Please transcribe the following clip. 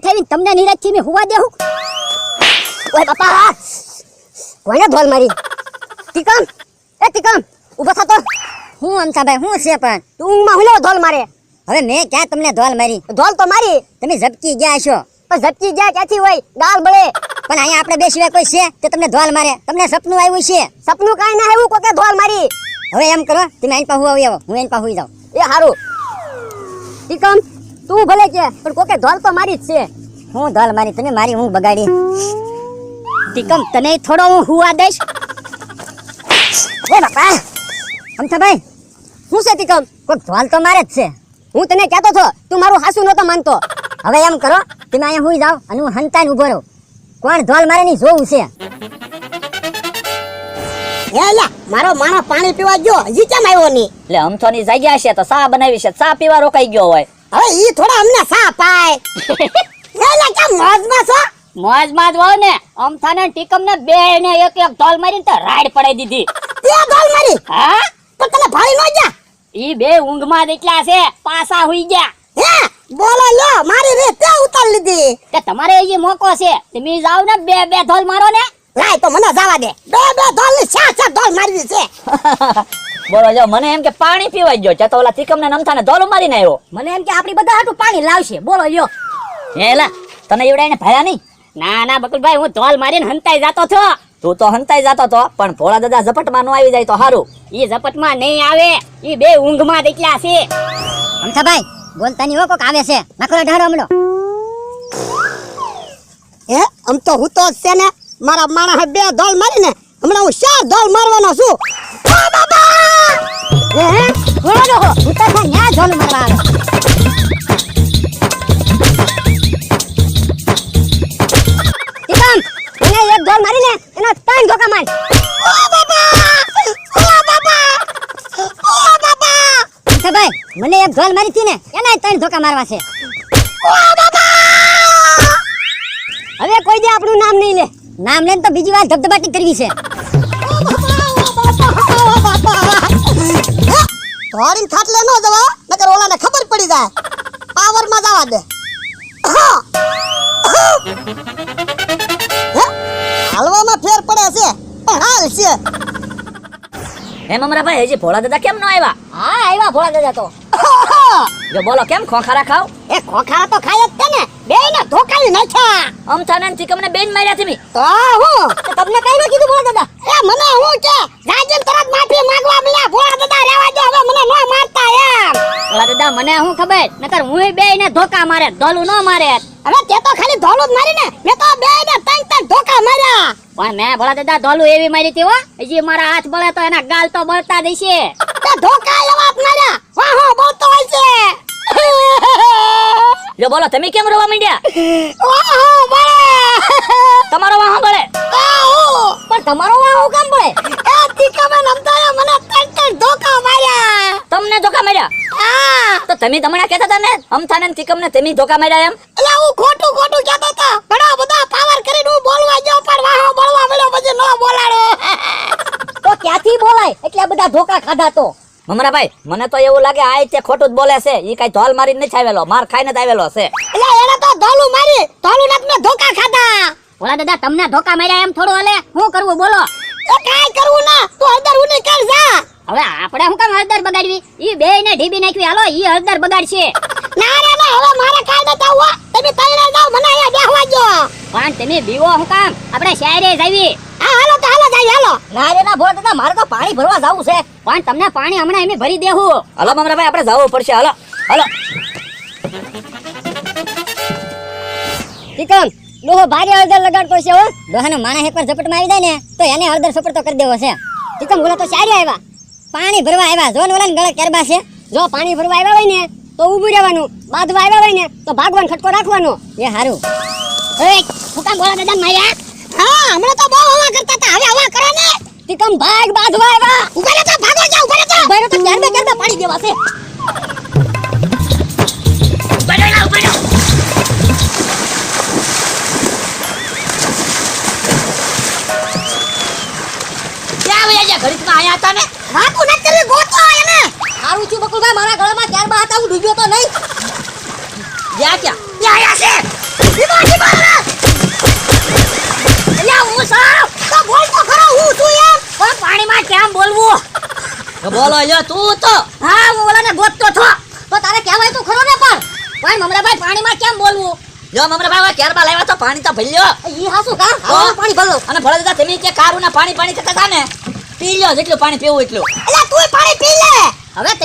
આવીને તમને નિરાશથી મે હુવા દેહું? ઓય બાપા, કોને ધોલ મારી? ટીકમ, એ ટીકમ, ઊભો થા તો. હું અમથાભાઈ, હું છે પણ તું માં હુલો ધોલ મારે? હવે મેં ક્યાં તમને ધોલ મારી? ધોલ તો મારી. તમે ઝબકી ગયા છો. પણ ઝબકી ગયા ક્યાંથી હોય? ગાલ બળે. પણ અહીંયા આપણે બે સિવાય કોઈ છે તે તમને ધોલ મારે? તમને સપનું આવ્યું છે? સપનું કાઈ ના આવ્યું, કોકે ધોલ મારી. હવે એમ કરો, તમે આઈ પા હુવા આવો, હું એન પા હુઈ જાઉં. એ હારું. ટીકમ, તું ભલે કે પણ કોકે ધોલ તો મારી જ છે. હું ધોલ મારી? તમે મારી હું બગાડી? ટીકમ, તને થોડો હું હુવા દઈશ. એ બાપા, અમથાભાઈ, હું છે ટીકમ? કોઈ ધોલ તો મારે જ છે. હું તને કહેતો છો, તું મારું હાસુ નતો માનતો. હવે એમ કરો, તમે અહીંયા હુઈ જાવ અને હું હંતાઈને ઊભો રહું. કોણ ધોલ મારે ની જોવું છે. હેલા, મારો માણસ પાણી પીવા ગયો, હજી કેમ આવ્યો ની? એટલે અમથોની જગ્યા છે તો ચા બનાવી છે, ચા પીવા રોકાઈ ગયો હોય. હવે ઈ થોડા અમને સા પાય. હેલા, કેમ મોજમાં છો? મોજમાં જ હોય ને. અમથાને ટીકમને બે ને એક એક ધોલ મારીને તો રાઈડ પડાઈ દીધી. તે ધોલ મારી? હા, પણ તને ભાળી ન જા. ઈ બે ઊંઘમાં દેખલા છે, પાસા હુઈ ગયા. હે, બોલો લ્યો, મારી રે તે ઉતાર લીધી. કે તમારે એ મોકો છે, તમે જાવ ને બે બે ધોલ મારો ને. લાય તો મને જવા દે. બે ધોલ ની ચાર ધોલ મારવી છે. બોલો જો, મને એમ કે પાણી પીવા ગયો છે તો ઓલા ટીકમને નમથાને ધોલ મારીને આવ્યો. મને એમ કે આપણી બધા હાટું પાણી લાવશે. બોલો લ્યો. હેલા, તને એવડાઈને ભાયા નહીં? ના ના બકુલભાઈ, હું ધોલ મારીને હંતાઈ જાતો છો. તું તો હંતાઈ જાતો તો, પણ ભોળા દાદા ઝપટમાં નો આવી જાય તો હારું. ઈ ઝપટમાં નહીં આવે, ઈ બે ઊંઘમાં દેખલા છે. અમથાભાઈ, બોલતા ની હો, કોક આવે છે. નાખો ઢાળો હમણો. હે, આમ તો હું તો છે ને, મારા માણસે બે ધોલ મારી ને, હમણાં હું 4 ધોલ મારવાનો છું. ઓ બાબા! હે, બોલો હો, હું તો ન્યા ધોલ મારવા આવે. ટીકમ, મને એક ધોલ મારીને એના 3 ધોકા માર. ઓ બાબા! ઓ બાબા! ઓ બાબા! અમથાભાઈ, મને એક ધોલ મારી હતી ને એના 3 ધોકા મારવા છે. ઓ બાબા! હવે કોઈ દે આપણું નામ નહીં લે. નામ લઈને તો બીજી વાર ધબધબાટી કરવી છે. ધોરીને ખાટલે નો જવા, નકર ઓલાને ખબર પડી જાય. પાવર માં જવા દે. હાલવામાં ફેર પડે છે, પણ હાલ છે. હે મમરાભાઈ, હજી ભોળા દાદા કેમ નો આવ્યા? હા, આવ્યા ભોળા દાદા તો. જો બોલો, કેમ ખોખારા ખાવ? એ ખોખારા તો ખાય જ છે ને, બેયને ધોકાવી નાખ્યા. અમથાને ને ટીકમને બેન માર્યા તમે. તો હું તમને કઈ ન કીધું ભોળા દાદા? એ મને હું કે રાજન તરત માફી માંગવા મળ્યા. ભોળા દાદા રહેવા દો, હવે મને ન મારતા એમ. ભોળા દાદા, મને હું ખબર, નકર હું બેયને ધોકા મારે, ધોલું ન મારે. હવે તે તો ખાલી ધોલું જ મારી ને, મેં તો બેયને 3 ધોકા માર્યા. પણ મેં ભોળા દાદા ધોલું એવી મારી હતી હો, હજી મારા હાથ બળે તો એના ગાલ તો બળતા દેશે. તે ધોકા એવા જ માર્યા. વાહ હો, બોલતો હોય છે. જો બોલો, તમે કેમ રોવા માંડ્યા? વાહ હો, બળે. તમારો વાહો બળે. પણ તમારો વાહ હું કામ પડે? એ ટીકામાં નમતાએ મને 3 ધોકા માર્યા. તમને ધોકા માર્યા? હા, તો તમે તમણા કહેતા હતા ને અમથાને ને ટીકમને તમે ધોકા માર્યા એમ. એટલે હું ખોટું કહેતો હતો. ઘણા બધા પાવર કરીને હું બોલવા ગયો, પણ વાહો બોલવા મળ્યો, પછી ન બોલાડો. તો ક્યાંથી બોલાય? એટલા બધા ધોકા ખાધા તો. મમરાભાઈ, મને તો એવું લાગે આ તે ખોટું જ બોલે છે. ઈ કઈ ધોલ મારીને નથી આવેલો, માર ખાઈને જ આવેલો છે. એટલે એને તો ધોલું મારી, ધોલું ને મેં ધોકા ખાધા. ભોળા દાદા, તમને ધોકા માર્યા એમ થોડું હાલે? શું કરવું બોલો? એ કાઈ કરવું ના, તું હળદર ઉની કર જા. હવે આપણે શું કામ હળદર બગાડવી? ઈ બેયને ઢીબી નાખવી. હાલો, ઈ હળદર બગાડશે. ના રે ના, હવે મારે કાઈ ન થવું. તમે તૈયાર જાવ, મને અહીંયા બેહવા દો. પણ તમે બીવો શું કામ? આપણે શાયરે જાવી. હા, હાલો તો હાલો જાય, હાલો. ના રે ના ભોળા દાદા, મારે તો પાણી ભરવા જાવું છે. પણ તમને પાણી હમણાં એમ ભરી દેવું. હાલો મમરાભાઈ, આપણે જવું પડશે. હાલો હાલો. ઠીકમ, ડોહો ભારે હળદર લગાડતો છે હો. ડોહાનો માણસ એકવાર ઝપટમાં આવી જાય ને તો એને હળદર સપડતો કરી દેવો છે. ઠીકમ, ઓલા તો શાયરે આવ્યા, પાણી ભરવા આવ્યા. જો ને ઓલા ગળે કેરબા છે. જો પાણી ભરવા આવ્યા હોય ને તો ઊભું રહેવાનું, બાંધવા આવ્યા હોય ને તો ભાગવાનો ખટકો રાખવાનો. એ હારું. એ હું કામ ભોળા દાદા માર્યા? હા, હમણાં તો બહુ હવા કરતા હતા, હવે હવા કરો ને. ઠીકમ, ભાગ બાંધવા આવ્યા. ઉભા રહો તો, ભાગો જાવ, ઉભા રહો તો. ઉભા રહો તો કેરબા પાડી દેવા છે. ઘડીકમાં આયા હતા ને. વાતું ન કરી, ગોતો એને. હારું છું બકુલભાઈ, મારા ગળામાં કેરબા હતા, હું ડૂબ્યો તો નહીં. યા ક્યાં? યા યા છે. તો બોલો લ્યો તું તો હા હું ઓલાને ગોતતો છો તો તારે કહેવાય તો ખરો ને પણ ભાઈ મમરાભાઈ પાણીમાં કેમ બોલવું જો મમરાભાઈ કેરબા લાવ્યા તો પાણી તો ભલ્યો ઈ હાસુ કા આવો પાણી ભરલો અને ભલે દાદા તમે કે કારુના પાણી કરતા હતા ને પી લ્યો જેટલું પાણી પીવું એટલું એટલે તું પાણી પી લે હવે